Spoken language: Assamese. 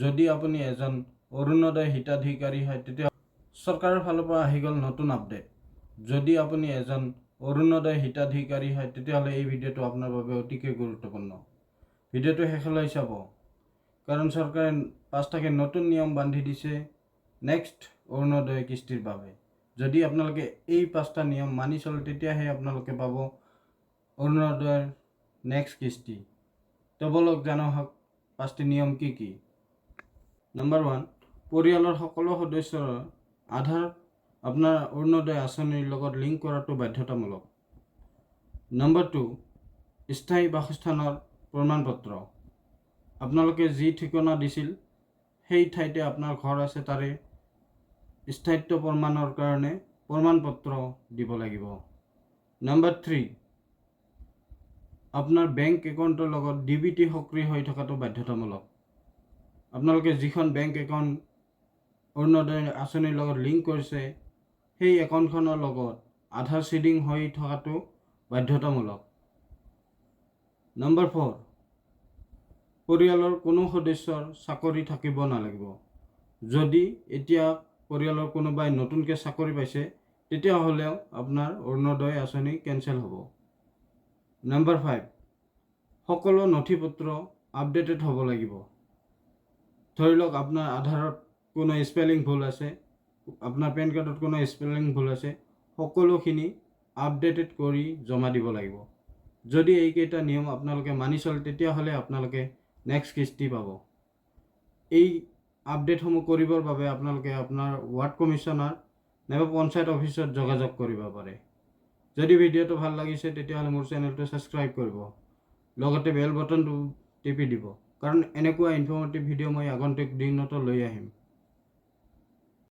যদি আপুনি এজন অৰুণোদয় হিতাধিকাৰী হয় তেতিয়া চৰকাৰৰ ফালৰ পৰা আহি গ'ল নতুন আপডেট। যদি আপুনি এজন অৰুণোদয় হিতাধিকাৰী হয় তেতিয়াহ'লে এই ভিডিঅ'টো আপোনাৰ বাবে অতিকৈ গুৰুত্বপূৰ্ণ। ভিডিঅ'টো শেষলৈ চাব, কাৰণ চৰকাৰে 5টাকৈ নতুন নিয়ম বান্ধি দিছে নেক্সট অৰুণোদয় কিস্তিৰ বাবে। যদি আপোনালোকে এই 5টা নিয়ম মানি চলে তেতিয়াহে আপোনালোকে পাব অৰুণোদয়ৰ নেক্সট কিস্তি। তো বলক জানো হওক 5টি নিয়ম কি কি। নম্বৰ 1, পৰিয়ালৰ সকলো সদস্যৰ আধাৰ আপোনাৰ অৰুণোদয় আঁচনিৰ লগত লিংক কৰাটো বাধ্যতামূলক। নম্বৰ 2, স্থায়ী বাসস্থানৰ প্ৰমাণপত্ৰ। আপোনালোকে যি ঠিকনা দিছিল সেই ঠাইতে আপোনাৰ ঘৰ আছে তাৰে স্থায়িত্ব প্ৰমাণৰ কাৰণে প্ৰমাণপত্ৰ দিব লাগিব। নম্বৰ 3, আপোনাৰ বেংক একাউণ্টৰ লগত DBT সক্ৰিয় হৈ থকাটো বাধ্যতামূলক। আপোনালোকে যিখন বেংক একাউণ্ট অৰুণোদয় আঁচনিৰ লগত লিংক কৰিছে সেই একাউণ্টখনৰ লগত আধাৰ চিডিং হৈ থকাটো বাধ্যতামূলক। নম্বৰ 4, পৰিয়ালৰ কোনো সদস্যৰ চাকৰি থাকিব নালাগিব। যদি এতিয়া পৰিয়ালৰ কোনোবাই নতুনকৈ চাকৰি পাইছে তেতিয়াহ'লেও আপোনাৰ অৰুণোদয় আঁচনি কেঞ্চেল হ'ব। নম্বৰ 5, সকলো নথিপত্ৰ আপডেটেড হ'ব লাগিব। ধৰি লওক আপোনাৰ আধাৰত কোনো স্পেলিং ভুল আছে, আপোনাৰ পেন কাৰ্ডত কোনো স্পেলিং ভুল আছে, সকলোখিনি আপডেটেড কৰি জমা দিব লাগিব। যদি এইকেইটা নিয়ম আপোনালোকে মানি চলে তেতিয়াহ'লে আপোনালোকে নেক্সট কিস্তি পাব। এই আপডেটসমূহ কৰিবৰ বাবে আপোনালোকে আপোনাৰ ৱাৰ্ড কমিশ্যনাৰ নাইবা পঞ্চায়ত অফিচত যোগাযোগ কৰিব পাৰে। যদি ভিডিঅ'টো ভাল লাগিছে তেতিয়াহ'লে মোৰ চেনেলটো ছাবস্ক্ৰাইব কৰিব, লগতে বেল বটনটো টিপি দিব, কাৰণ এনেকুৱা ইনফৰ্মেটিভ ভিডিঅ' মই আগন্তুক দিনতো লৈ আহিম।